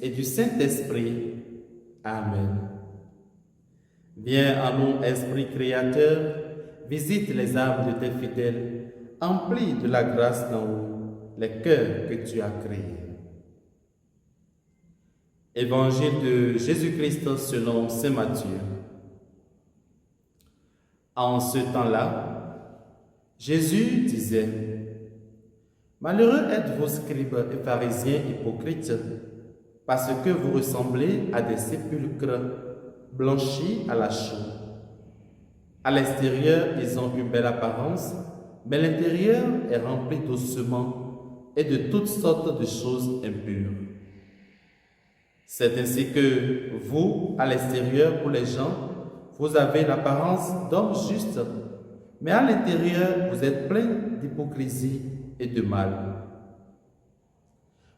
et du Saint-Esprit. Amen. Viens en nous, Esprit Créateur, visite les âmes de tes fidèles, emplis de la grâce d'en haut, les cœurs que tu as créés. Évangile de Jésus-Christ selon saint Matthieu. En ce temps-là, Jésus disait: Malheureux êtes-vous, scribes et pharisiens hypocrites, parce que vous ressemblez à des sépulcres blanchis à la chaux. À l'extérieur, ils ont une belle apparence, mais l'intérieur est rempli d'ossements et de toutes sortes de choses impures. C'est ainsi que vous, à l'extérieur, pour les gens, vous avez l'apparence d'hommes justes, mais à l'intérieur, vous êtes pleins d'hypocrisie et de mal.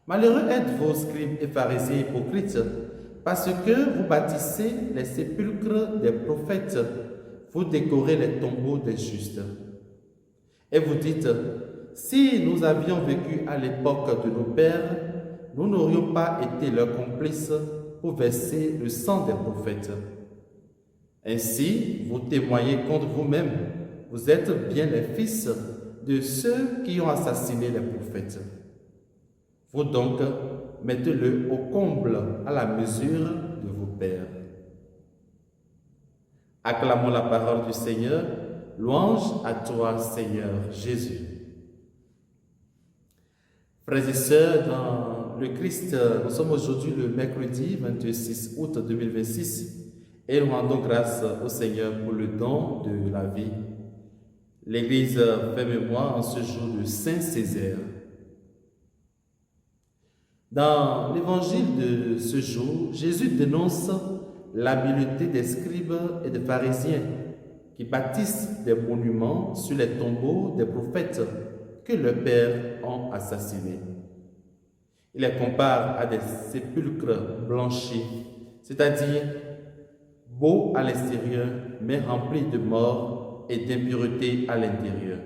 Malheureux êtes-vous, scribes et pharisiens hypocrites, parce que vous bâtissez les sépulcres des prophètes, vous décorez les tombeaux des justes. Et vous dites: si nous avions vécu à l'époque de nos pères, nous n'aurions pas été leurs complices pour verser le sang des prophètes. Ainsi, vous témoignez contre vous-même. Vous êtes bien les fils de ceux qui ont assassiné les prophètes. Vous donc, mettez-le au comble à la mesure de vos pères. Acclamons la parole du Seigneur. Louange à toi, Seigneur Jésus. Frères et sœurs, dans le Christ, nous sommes aujourd'hui le mercredi 26 août 2026 et nous rendons grâce au Seigneur pour le don de la vie. L'Église fait mémoire en ce jour de Saint Césaire. Dans l'évangile de ce jour, Jésus dénonce l'habileté des scribes et des pharisiens qui bâtissent des monuments sur les tombeaux des prophètes que leurs pères ont assassinés. Il les compare à des sépulcres blanchis, c'est-à-dire beaux à l'extérieur, mais remplis de mort et d'impureté à l'intérieur.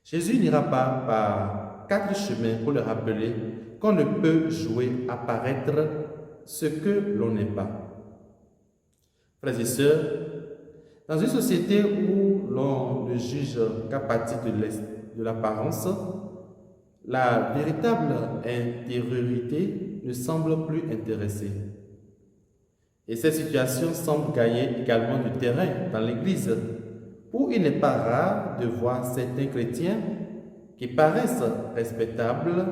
Jésus n'ira pas par 4 chemins pour le rappeler qu'on ne peut jouer à paraître ce que l'on n'est pas. Frères et sœurs, dans une société où l'on ne juge qu'à partir de l'apparence, la véritable intériorité ne semble plus intéresser. Et cette situation semble gagner également du terrain dans l'Église, où il n'est pas rare de voir certains chrétiens qui paraissent respectables,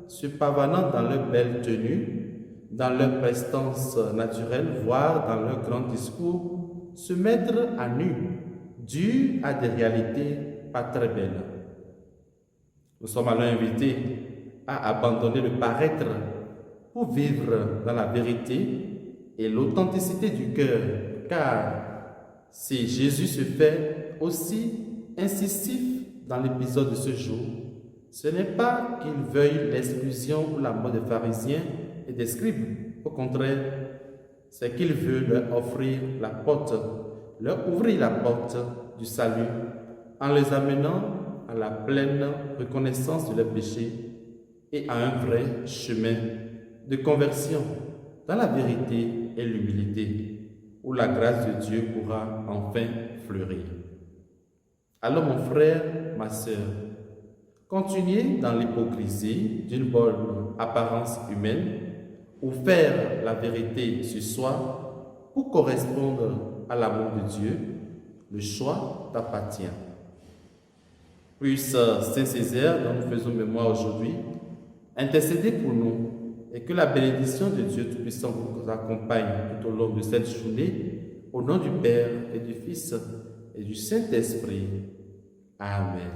se pavanant dans leur belle tenue, dans leur prestance naturelle, voire dans leur grand discours, se mettre à nu, dû à des réalités pas très belles. Nous sommes alors invités à abandonner le paraître pour vivre dans la vérité et l'authenticité du cœur, car si Jésus se fait aussi incisif dans l'épisode de ce jour, ce n'est pas qu'il veuille l'exclusion ou la mort des pharisiens et des scribes. Au contraire, c'est qu'il veut leur ouvrir la porte du salut en les amenant à la pleine reconnaissance de leurs péchés et à un vrai chemin de conversion dans la vérité et l'humilité, où la grâce de Dieu pourra enfin fleurir. Alors mon frère, ma sœur, continuez dans l'hypocrisie d'une bonne apparence humaine ou faire la vérité sur soi pour correspondre à l'amour de Dieu. Le choix t'appartient. Puisse Saint Césaire, dont nous faisons mémoire aujourd'hui, intercéder pour nous et que la bénédiction de Dieu Tout-Puissant vous accompagne tout au long de cette journée, au nom du Père et du Fils et du Saint-Esprit. Amen.